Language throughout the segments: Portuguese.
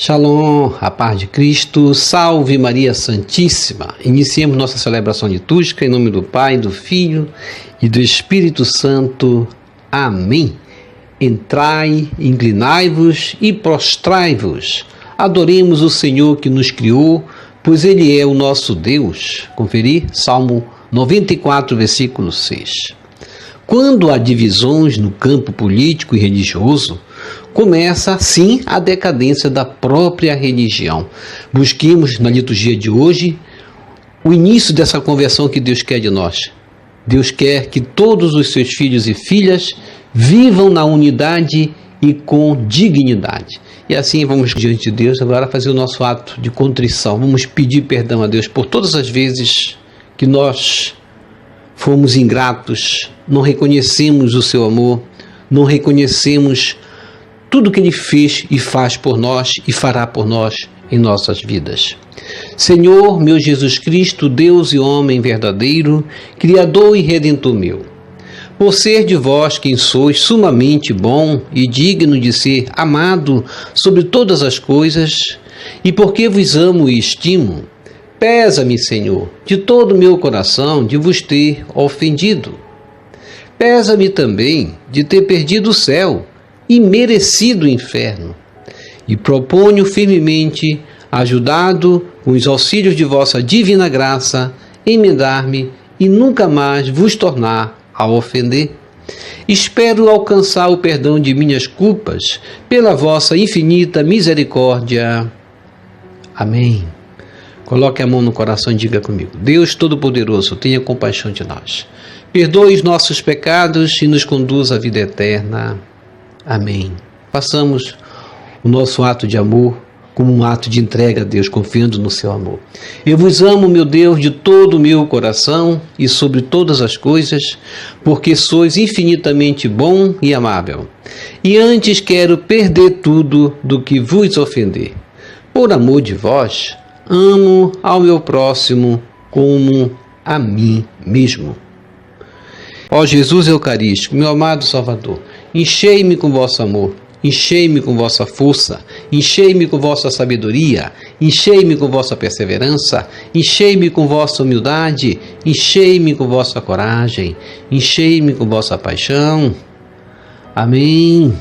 Shalom, a paz de Cristo, salve Maria Santíssima. Iniciemos nossa celebração litúrgica em nome do Pai, do Filho e do Espírito Santo. Amém. Entrai, inclinai-vos e prostrai-vos. Adoremos o Senhor que nos criou, pois Ele é o nosso Deus. Conferir Salmo 94, versículo 6. Quando há divisões no campo político e religioso, começa, sim, a decadência da própria religião. Busquemos, na liturgia de hoje, o início dessa conversão que Deus quer de nós. Deus quer que todos os seus filhos e filhas vivam na unidade e com dignidade. E assim vamos diante de Deus agora fazer o nosso ato de contrição. Vamos pedir perdão a Deus por todas as vezes que nós fomos ingratos, não reconhecemos o seu amor, não reconhecemos tudo que Ele fez e faz por nós e fará por nós em nossas vidas. Senhor, meu Jesus Cristo, Deus e homem verdadeiro, Criador e Redentor meu, por ser de vós quem sois sumamente bom e digno de ser amado sobre todas as coisas, e porque vos amo e estimo, pesa-me, Senhor, de todo o meu coração de vos ter ofendido. Pesa-me também de ter perdido o céu e merecido o inferno. E proponho firmemente, ajudado com os auxílios de vossa divina graça, emendar-me e nunca mais vos tornar a ofender. Espero alcançar o perdão de minhas culpas pela vossa infinita misericórdia. Amém. Coloque a mão no coração e diga comigo: Deus Todo-Poderoso, tenha compaixão de nós. Perdoe os nossos pecados e nos conduza à vida eterna. Amém. Façamos o nosso ato de amor como um ato de entrega a Deus, confiando no seu amor. Eu vos amo, meu Deus, de todo o meu coração e sobre todas as coisas, porque sois infinitamente bom e amável. E antes quero perder tudo do que vos ofender. Por amor de vós, amo ao meu próximo como a mim mesmo. Ó Jesus Eucarístico, meu amado Salvador, enchei-me com vosso amor, enchei-me com vossa força, enchei-me com vossa sabedoria, enchei-me com vossa perseverança, enchei-me com vossa humildade, enchei-me com vossa coragem, enchei-me com vossa paixão. Amém.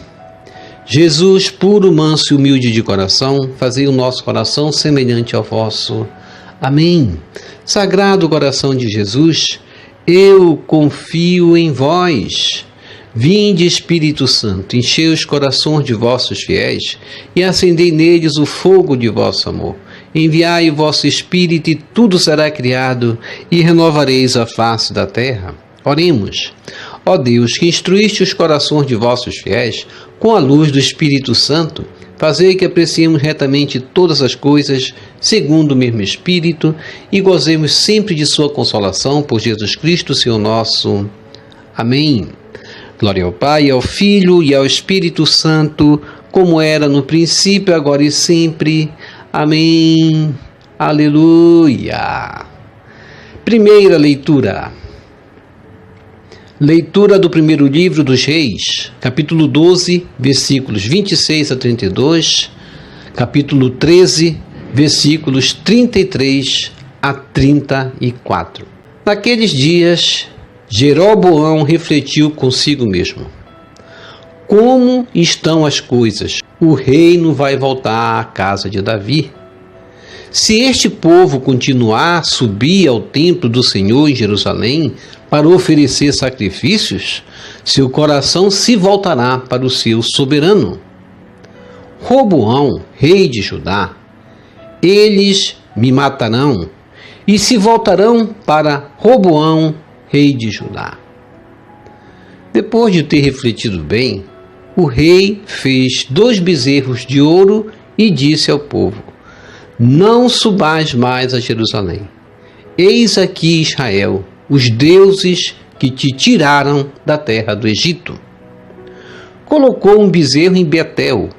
Jesus, puro, manso e humilde de coração, fazei o nosso coração semelhante ao vosso. Amém. Sagrado coração de Jesus, eu confio em vós. Vinde, Espírito Santo, enchei os corações de vossos fiéis e acendei neles o fogo de vosso amor. Enviai o vosso Espírito e tudo será criado e renovareis a face da terra. Oremos. Ó Deus, que instruíste os corações de vossos fiéis com a luz do Espírito Santo, fazei que apreciemos retamente todas as coisas segundo o mesmo Espírito e gozemos sempre de sua consolação por Jesus Cristo, Senhor nosso. Amém. Glória ao Pai, ao Filho e ao Espírito Santo, como era no princípio, agora e sempre. Amém. Aleluia. Primeira leitura. Leitura do primeiro livro dos Reis, capítulo 12, versículos 26 a 32, capítulo 13, versículos 33 a 34. Naqueles dias, Jeroboão refletiu consigo mesmo: como estão as coisas? O reino vai voltar à casa de Davi. Se este povo continuar a subir ao templo do Senhor em Jerusalém para oferecer sacrifícios, seu coração se voltará para o seu soberano, Roboão, rei de Judá. Eles me matarão e se voltarão para Roboão, rei de Judá. Depois de ter refletido bem, o rei fez 2 bezerros de ouro e disse ao povo: não subais mais a Jerusalém. Eis aqui Israel, os deuses que te tiraram da terra do Egito. Colocou um bezerro em Betel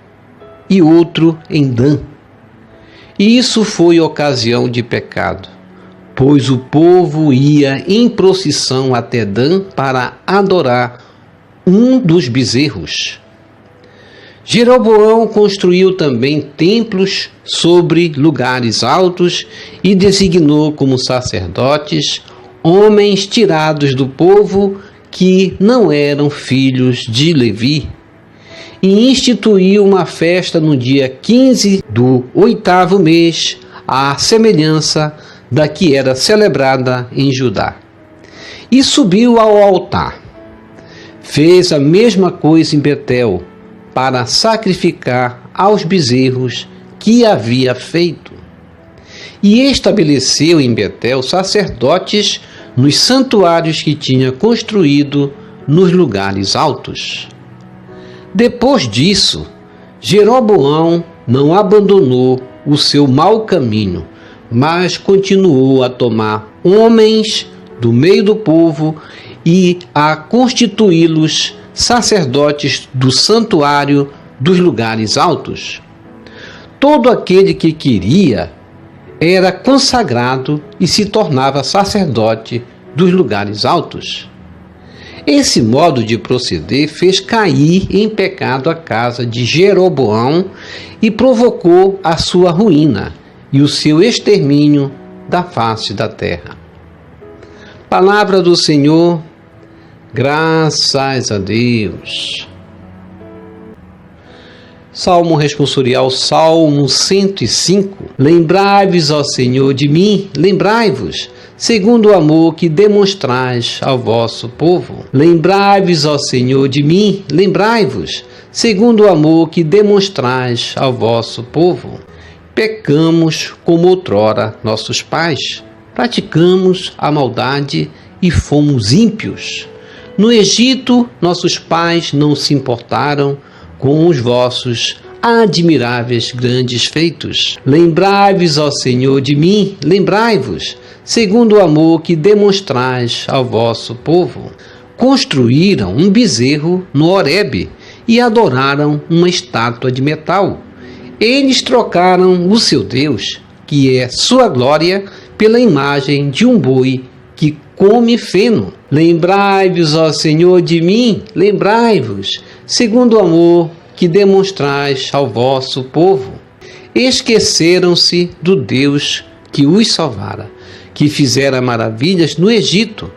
e outro em Dan. E isso foi ocasião de pecado, pois o povo ia em procissão até Dan para adorar um dos bezerros. Jeroboão construiu também templos sobre lugares altos e designou como sacerdotes homens tirados do povo que não eram filhos de Levi, e instituiu uma festa no dia 15 do 8º mês, à semelhança da que era celebrada em Judá. E subiu ao altar. Fez a mesma coisa em Betel, para sacrificar aos bezerros que havia feito. E estabeleceu em Betel sacerdotes nos santuários que tinha construído nos lugares altos. Depois disso, Jeroboão não abandonou o seu mau caminho, mas continuou a tomar homens do meio do povo e a constituí-los sacerdotes do santuário dos lugares altos. Todo aquele que queria era consagrado e se tornava sacerdote dos lugares altos. Esse modo de proceder fez cair em pecado a casa de Jeroboão e provocou a sua ruína e o seu extermínio da face da terra. Palavra do Senhor, graças a Deus. Salmo responsorial, Salmo 105. Lembrai-vos, ó Senhor, de mim, lembrai-vos, segundo o amor que demonstrais ao vosso povo. Lembrai-vos, ó Senhor, de mim, lembrai-vos, segundo o amor que demonstrais ao vosso povo. Pecamos como outrora nossos pais, praticamos a maldade e fomos ímpios. No Egito, nossos pais não se importaram com os vossos admiráveis grandes feitos. Lembrai-vos, ó Senhor, de mim, lembrai-vos, segundo o amor que demonstrais ao vosso povo. Construíram um bezerro no Horebe e adoraram uma estátua de metal. Eles trocaram o seu Deus, que é sua glória, pela imagem de um boi que come feno. Lembrai-vos, ó Senhor, de mim, lembrai-vos, segundo o amor que demonstrais ao vosso povo. Esqueceram-se do Deus que os salvara, que fizera maravilhas no Egito.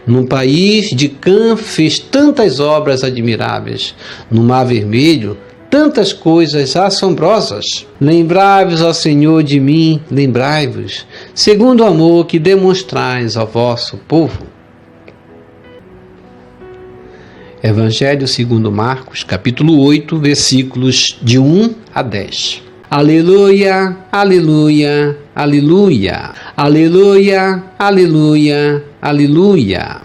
No país de Cã fez tantas obras admiráveis, no Mar Vermelho tantas coisas assombrosas. Lembrai-vos, ó Senhor, de mim, lembrai-vos, segundo o amor que demonstrais ao vosso povo. Evangelho segundo Marcos, capítulo 8, versículos de 1 a 10. Aleluia, aleluia, aleluia, aleluia, aleluia, aleluia.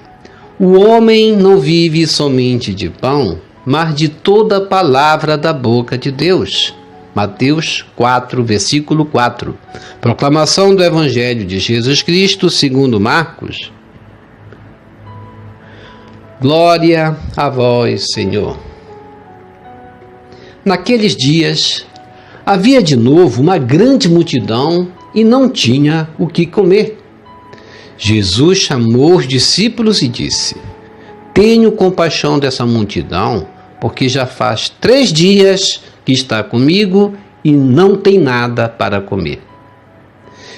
O homem não vive somente de pão, mas de toda palavra da boca de Deus. Mateus 4, versículo 4. Proclamação do Evangelho de Jesus Cristo segundo Marcos. Glória a vós, Senhor. Naqueles dias, havia de novo uma grande multidão e não tinha o que comer. Jesus chamou os discípulos e disse: Tenho compaixão dessa multidão, porque já faz 3 dias que está comigo e não tem nada para comer.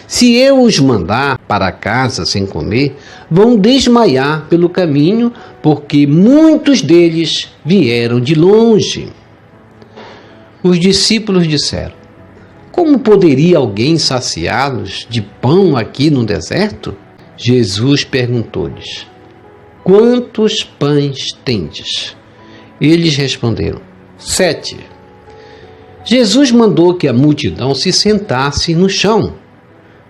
Se eu os mandar para casa sem comer, vão desmaiar pelo caminho, porque muitos deles vieram de longe. Os discípulos disseram: Como poderia alguém saciá-los de pão aqui no deserto? Jesus perguntou-lhes: Quantos pães tendes? Eles responderam: 7. Jesus mandou que a multidão se sentasse no chão.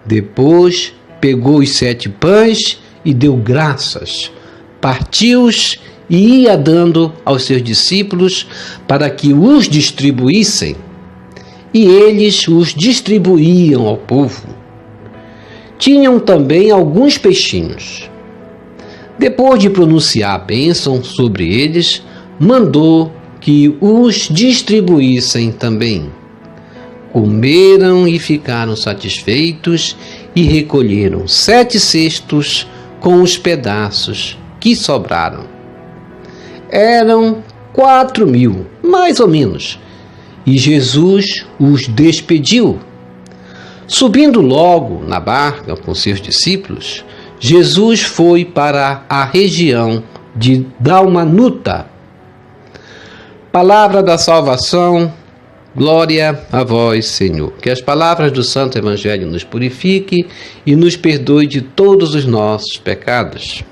Depois pegou os 7 pães e deu graças, partiu-os e ia dando aos seus discípulos para que os distribuíssem. E eles os distribuíam ao povo. Tinham também alguns peixinhos. Depois de pronunciar a bênção sobre eles, mandou que os distribuíssem também. Comeram e ficaram satisfeitos e recolheram 7 cestos com os pedaços que sobraram. Eram 4.000, mais ou menos, e Jesus os despediu. Subindo logo na barca com seus discípulos, Jesus foi para a região de Dalmanuta. Palavra da salvação, glória a vós, Senhor. Que as palavras do Santo Evangelho nos purifique e nos perdoe de todos os nossos pecados.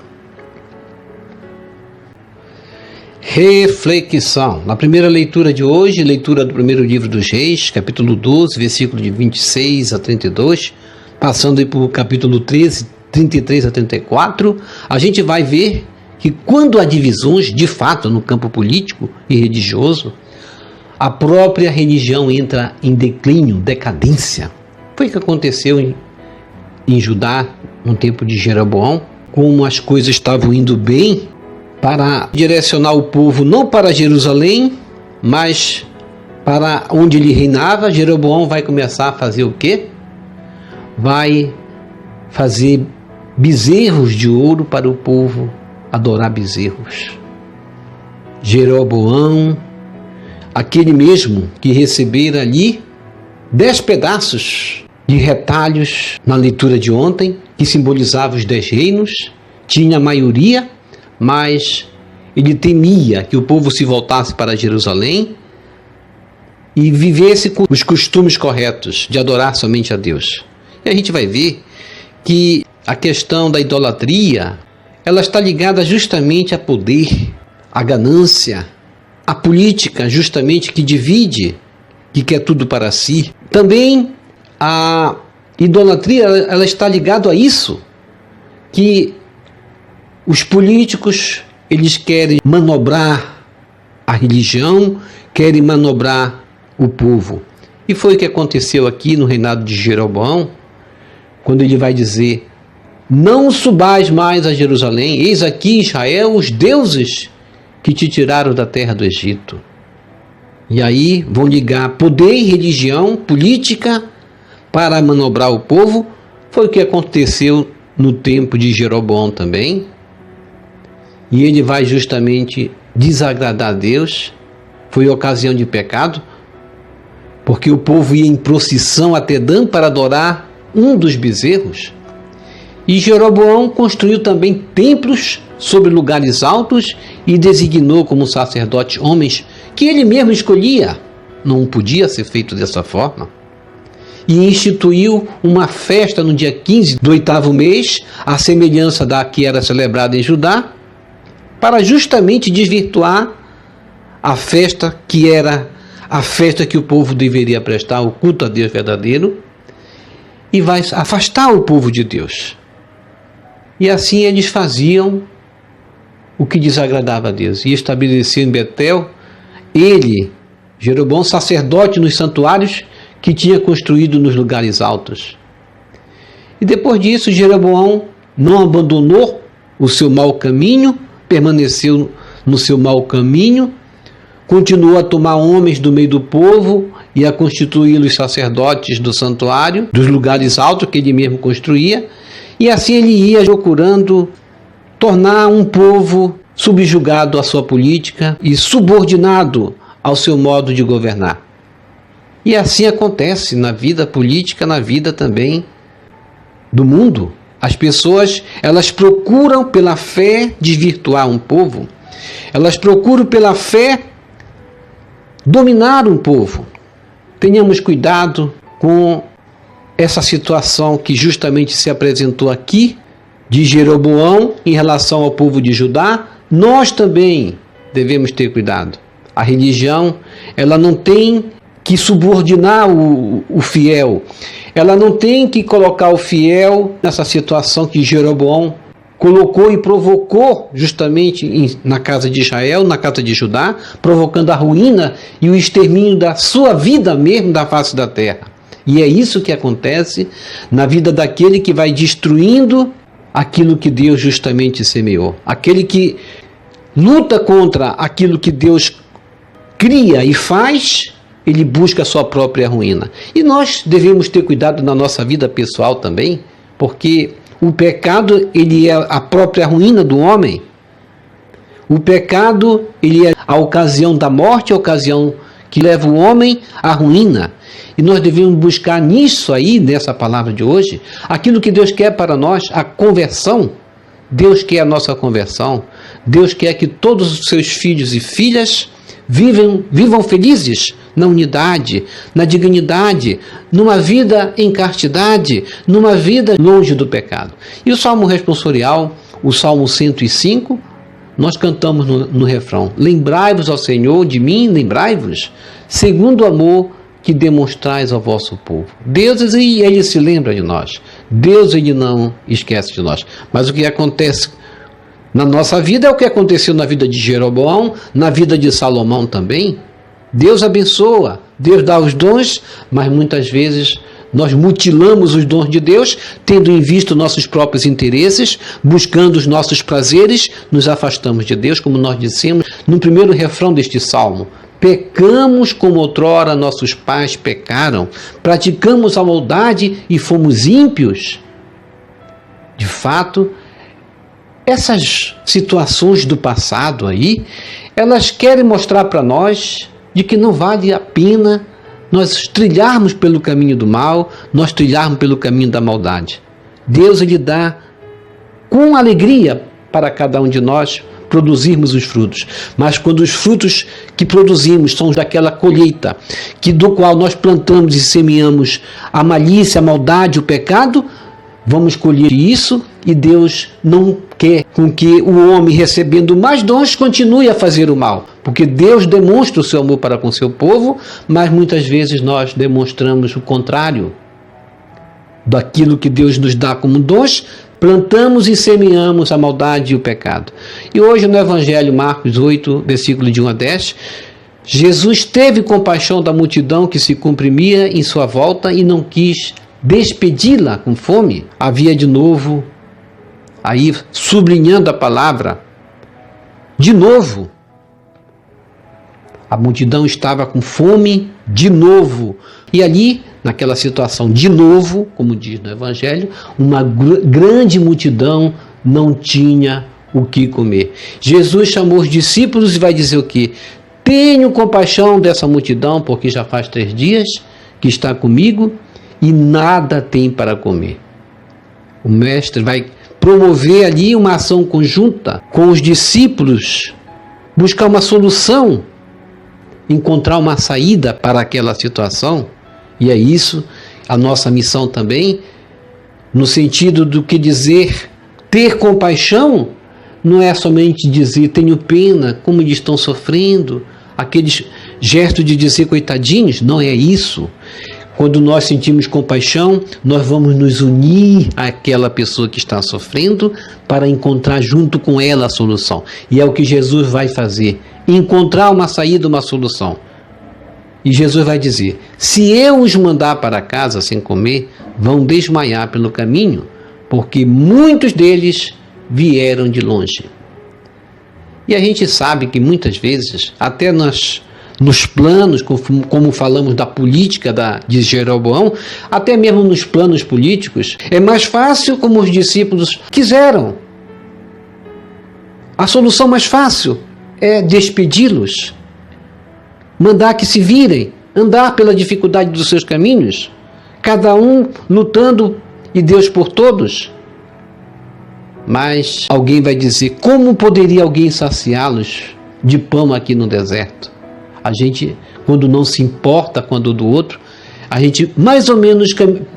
Reflexão. Na primeira leitura de hoje, leitura do primeiro livro dos Reis, capítulo 12, versículo de 26 a 32, passando aí por capítulo 13, 33 a 34, a gente vai ver que quando há divisões, de fato, no campo político e religioso, a própria religião entra em declínio, decadência. Foi o que aconteceu em Judá, no tempo de Jeroboão, como as coisas estavam indo bem, para direcionar o povo não para Jerusalém, mas para onde ele reinava. Jeroboão vai começar a fazer o quê? Vai fazer bezerros de ouro para o povo adorar bezerros. Jeroboão, aquele mesmo que recebera ali 10 pedaços de retalhos na leitura de ontem, que simbolizava os 10 reinos, tinha a maioria, mas ele temia que o povo se voltasse para Jerusalém e vivesse com os costumes corretos de adorar somente a Deus. E a gente vai ver que a questão da idolatria, ela está ligada justamente a poder, a ganância, a política justamente que divide, que quer tudo para si. Também a idolatria, ela está ligada a isso, que os políticos, eles querem manobrar a religião, querem manobrar o povo. E foi o que aconteceu aqui no reinado de Jeroboão, quando ele vai dizer: não subais mais a Jerusalém, eis aqui Israel os deuses que te tiraram da terra do Egito. E aí vão ligar poder, religião, política para manobrar o povo. Foi o que aconteceu no tempo de Jeroboão também. E ele vai justamente desagradar a Deus. Foi ocasião de pecado, porque o povo ia em procissão até Dan para adorar um dos bezerros. E Jeroboão construiu também templos sobre lugares altos e designou como sacerdotes homens que ele mesmo escolhia. Não podia ser feito dessa forma. E instituiu uma festa no dia 15 do 8º mês, à semelhança da que era celebrada em Judá, para justamente desvirtuar a festa que era a festa que o povo deveria prestar, o culto a Deus verdadeiro, e vai afastar o povo de Deus. E assim eles faziam o que desagradava a Deus. E estabeleceu em Betel, ele, Jeroboão, sacerdote nos santuários que tinha construído nos lugares altos. E depois disso, Jeroboão não abandonou o seu mau caminho, permaneceu no seu mau caminho, continuou a tomar homens do meio do povo e a constituí-los sacerdotes do santuário, dos lugares altos que ele mesmo construía, e assim ele ia procurando tornar um povo subjugado à sua política e subordinado ao seu modo de governar. E assim acontece na vida política, na vida também do mundo. As pessoas, elas procuram pela fé desvirtuar um povo. Elas procuram pela fé dominar um povo. Tenhamos cuidado com essa situação que justamente se apresentou aqui, de Jeroboão em relação ao povo de Judá. Nós também devemos ter cuidado. A religião, ela não tem que subordinar o fiel. Ela não tem que colocar o fiel nessa situação que Jeroboão colocou e provocou justamente na casa de Israel, na casa de Judá, provocando a ruína e o extermínio da sua vida mesmo da face da terra. E é isso que acontece na vida daquele que vai destruindo aquilo que Deus justamente semeou. Aquele que luta contra aquilo que Deus cria e faz, ele busca a sua própria ruína. E nós devemos ter cuidado na nossa vida pessoal também, porque o pecado, ele é a própria ruína do homem. O pecado, ele é a ocasião da morte, a ocasião que leva o homem à ruína. E nós devemos buscar nisso aí, nessa palavra de hoje, aquilo que Deus quer para nós, a conversão. Deus quer a nossa conversão. Deus quer que todos os seus filhos e filhas vivam felizes na unidade, na dignidade, numa vida em castidade, numa vida longe do pecado. E o Salmo responsorial, o Salmo 105, nós cantamos no refrão: lembrai-vos ao Senhor de mim, lembrai-vos, segundo o amor que demonstrais ao vosso povo. Deus, ele se lembra de nós. Deus, ele não esquece de nós. Mas o que acontece na nossa vida é o que aconteceu na vida de Jeroboão, na vida de Salomão também. Deus abençoa, Deus dá os dons, mas muitas vezes nós mutilamos os dons de Deus, tendo em vista nossos próprios interesses, buscando os nossos prazeres, nos afastamos de Deus, como nós dissemos no primeiro refrão deste salmo. Pecamos como outrora nossos pais pecaram, praticamos a maldade e fomos ímpios. De fato, essas situações do passado aí, elas querem mostrar para nós de que não vale a pena nós trilharmos pelo caminho do mal, nós trilharmos pelo caminho da maldade. Deus, ele dá com alegria para cada um de nós produzirmos os frutos. Mas quando os frutos que produzimos são daquela colheita, do qual nós plantamos e semeamos a malícia, a maldade, o pecado, vamos colher isso, e Deus não quer com que o homem, recebendo mais dons, continue a fazer o mal. Porque Deus demonstra o seu amor para com o seu povo, mas muitas vezes nós demonstramos o contrário daquilo que Deus nos dá como dons. Plantamos e semeamos a maldade e o pecado. E hoje no Evangelho, Marcos 8, versículo de 1 a 10, Jesus teve compaixão da multidão que se comprimia em sua volta e não quis despedi-la com fome. Havia de novo, aí sublinhando a palavra, de novo. A multidão estava com fome de novo. E ali, naquela situação, de novo, como diz no Evangelho, uma grande multidão não tinha o que comer. Jesus chamou os discípulos e vai dizer o quê? Tenho compaixão dessa multidão, porque já faz 3 dias que está comigo e nada tem para comer. O mestre vai promover ali uma ação conjunta com os discípulos, buscar uma solução, encontrar uma saída para aquela situação. E é isso a nossa missão também, no sentido do que dizer ter compaixão, não é somente dizer tenho pena, como eles estão sofrendo, aqueles gestos de dizer coitadinhos, não é isso. Quando nós sentimos compaixão, nós vamos nos unir àquela pessoa que está sofrendo para encontrar junto com ela a solução. E é o que Jesus vai fazer, encontrar uma saída, uma solução. E Jesus vai dizer, se eu os mandar para casa sem comer, vão desmaiar pelo caminho, porque muitos deles vieram de longe. E a gente sabe que muitas vezes, até nos planos, como falamos da política de Jeroboão, até mesmo nos planos políticos, é mais fácil como os discípulos quiseram. A solução mais fácil é despedi-los, mandar que se virem, andar pela dificuldade dos seus caminhos, cada um lutando e Deus por todos. Mas alguém vai dizer, como poderia alguém saciá-los de pão aqui no deserto? A gente, quando não se importa com a dor do outro, a gente mais ou menos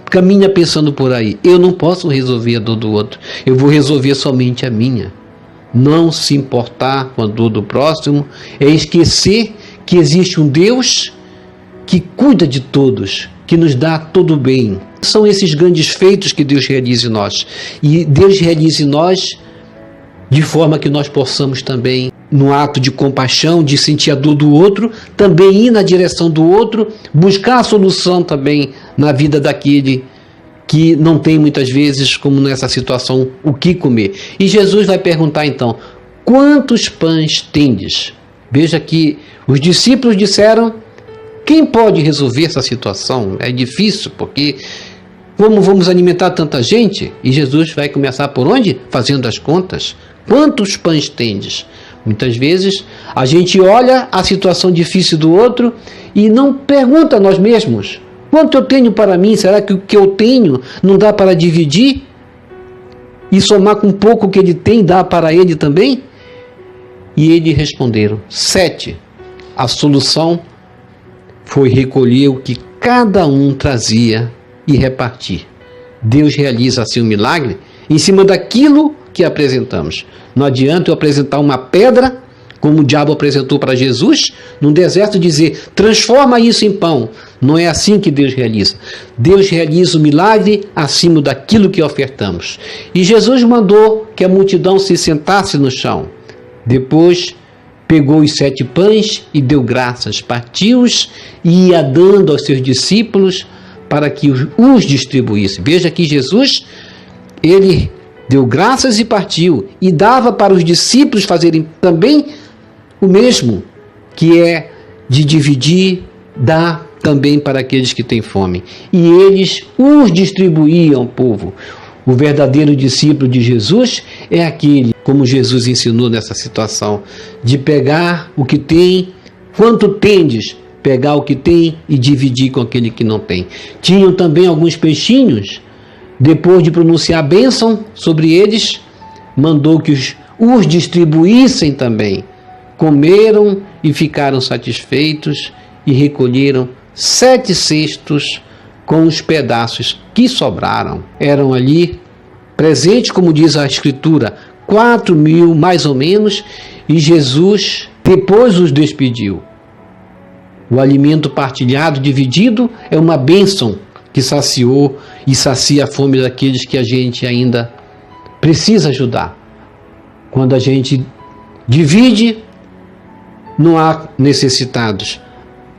caminha pensando por aí. Eu não posso resolver a dor do outro, eu vou resolver somente a minha. Não se importar com a dor do próximo é esquecer que existe um Deus que cuida de todos, que nos dá todo o bem. São esses grandes feitos que Deus realiza em nós. E Deus realiza em nós de forma que nós possamos também, no ato de compaixão, de sentir a dor do outro, também ir na direção do outro, buscar a solução também na vida daquele que não tem muitas vezes, como nessa situação, o que comer. E Jesus vai perguntar então, quantos pães tendes? Veja que os discípulos disseram, quem pode resolver essa situação? É difícil, porque como vamos alimentar tanta gente? E Jesus vai começar por onde? Fazendo as contas. Quantos pães tendes? Muitas vezes a gente olha a situação difícil do outro e não pergunta a nós mesmos: quanto eu tenho para mim? Será que o que eu tenho não dá para dividir? E somar com um pouco que ele tem, dá para ele também? E eles responderam: 7. A solução foi recolher o que cada um trazia e repartir. Deus realiza assim um milagre em cima daquilo que apresentamos. Não adianta eu apresentar uma pedra, como o diabo apresentou para Jesus, no deserto, dizer: transforma isso em pão. Não é assim que Deus realiza. Deus realiza o milagre acima daquilo que ofertamos. E Jesus mandou que a multidão se sentasse no chão. Depois pegou os 7 pães e deu graças, partiu-os e ia dando aos seus discípulos para que os distribuísse. Veja que Jesus, ele deu graças e partiu, e dava para os discípulos fazerem também o mesmo, que é de dividir, dar também para aqueles que têm fome. E eles os distribuíam ao povo. O verdadeiro discípulo de Jesus é aquele, como Jesus ensinou nessa situação, de pegar o que tem, quanto tendes, pegar o que tem e dividir com aquele que não tem. Tinham também alguns peixinhos. Depois de pronunciar a bênção sobre eles, mandou que os distribuíssem também. Comeram e ficaram satisfeitos e recolheram 7 cestos com os pedaços que sobraram. Eram ali presentes, como diz a Escritura, 4.000 mais ou menos, e Jesus depois os despediu. O alimento partilhado, dividido, é uma bênção que saciou e sacia a fome daqueles que a gente ainda precisa ajudar. Quando a gente divide, não há necessitados,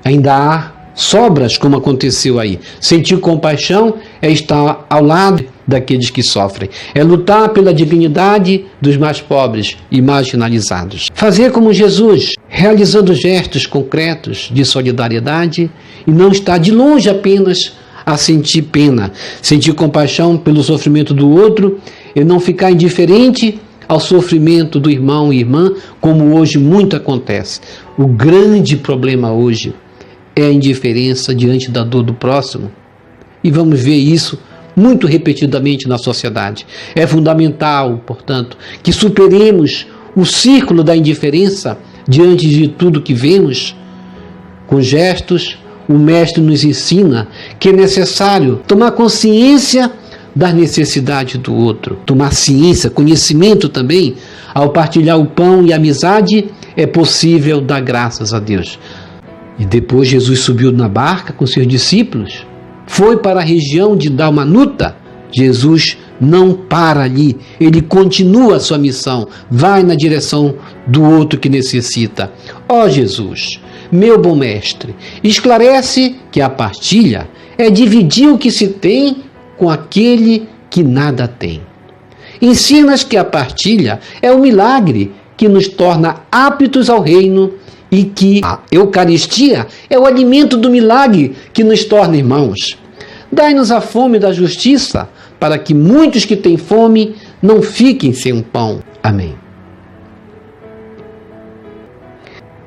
ainda há sobras, como aconteceu aí. Sentir compaixão é estar ao lado daqueles que sofrem, é lutar pela dignidade dos mais pobres e marginalizados. Fazer como Jesus, realizando gestos concretos de solidariedade e não estar de longe apenas a sentir pena, sentir compaixão pelo sofrimento do outro e não ficar indiferente ao sofrimento do irmão e irmã, como hoje muito acontece. O grande problema hoje é a indiferença diante da dor do próximo. E vamos ver isso muito repetidamente na sociedade. É fundamental, portanto, que superemos o círculo da indiferença diante de tudo que vemos. Com gestos, o Mestre nos ensina que é necessário tomar consciência das necessidades do outro. Tomar ciência, conhecimento também. Ao partilhar o pão e a amizade, é possível dar graças a Deus. E depois Jesus subiu na barca com seus discípulos, foi para a região de Dalmanuta. Jesus não para ali, ele continua a sua missão, vai na direção do outro que necessita. Ó Jesus, meu bom mestre, esclarece que a partilha é dividir o que se tem com aquele que nada tem. Ensinas que a partilha é um milagre que nos torna aptos ao reino e que a Eucaristia é o alimento do milagre que nos torna irmãos. Dai-nos a fome da justiça, para que muitos que têm fome não fiquem sem um pão. Amém.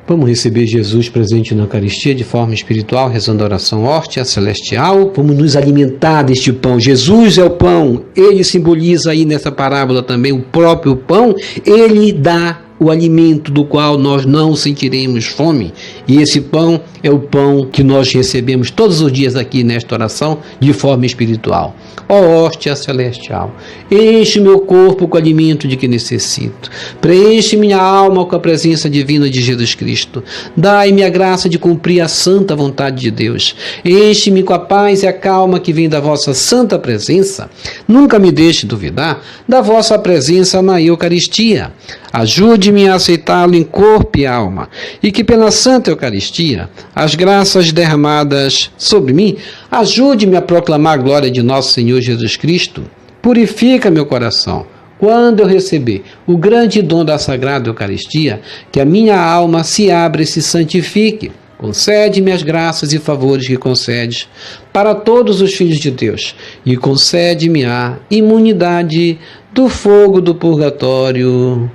Vamos receber Jesus presente na Eucaristia de forma espiritual, rezando a oração Hóstia Celestial. Vamos nos alimentar deste pão. Jesus é o pão. Ele simboliza aí nessa parábola também o próprio pão. Ele dá o alimento do qual nós não sentiremos fome. E esse pão é o pão que nós recebemos todos os dias aqui nesta oração de forma espiritual. Ó hóstia celestial, enche meu corpo com o alimento de que necessito. Preenche minha alma com a presença divina de Jesus Cristo. Dai-me a graça de cumprir a santa vontade de Deus. Enche-me com a paz e a calma que vem da vossa santa presença. Nunca me deixe duvidar da vossa presença na Eucaristia. Ajude-me a aceitá-lo em corpo e alma, e que pela Santa Eucaristia, as graças derramadas sobre mim, ajude-me a proclamar a glória de nosso Senhor Jesus Cristo. Purifica meu coração. Quando eu receber o grande dom da Sagrada Eucaristia, que a minha alma se abra e se santifique. Concede-me as graças e favores que concedes para todos os filhos de Deus, e concede-me a imunidade do fogo do purgatório.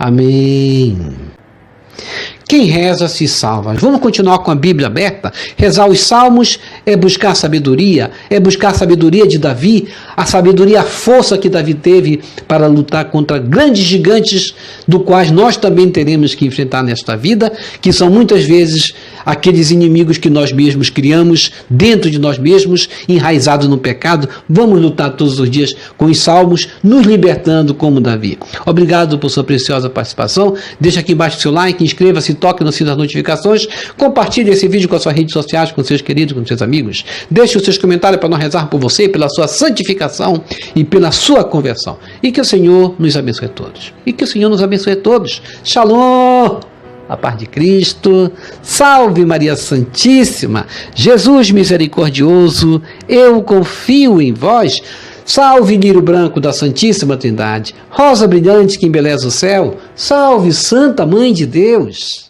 Amém. Quem reza se salva. Vamos continuar com a Bíblia aberta? Rezar os salmos é buscar sabedoria, é buscar a sabedoria de Davi, a sabedoria, a força que Davi teve para lutar contra grandes gigantes, do quais nós também teremos que enfrentar nesta vida, que são muitas vezes aqueles inimigos que nós mesmos criamos dentro de nós mesmos, enraizados no pecado. Vamos lutar todos os dias com os salmos, nos libertando como Davi. Obrigado por sua preciosa participação. Deixa aqui embaixo o seu like, inscreva-se, toque no sino das notificações, compartilhe esse vídeo com as suas redes sociais, com seus queridos, com seus amigos. Deixe os seus comentários para nós rezar por você, pela sua santificação e pela sua conversão. E que o Senhor nos abençoe a todos. E que o Senhor nos abençoe a todos. Shalom! A paz de Cristo. Salve Maria Santíssima. Jesus misericordioso, eu confio em vós. Salve lírio branco da Santíssima Trindade. Rosa brilhante que embeleza o céu. Salve Santa Mãe de Deus.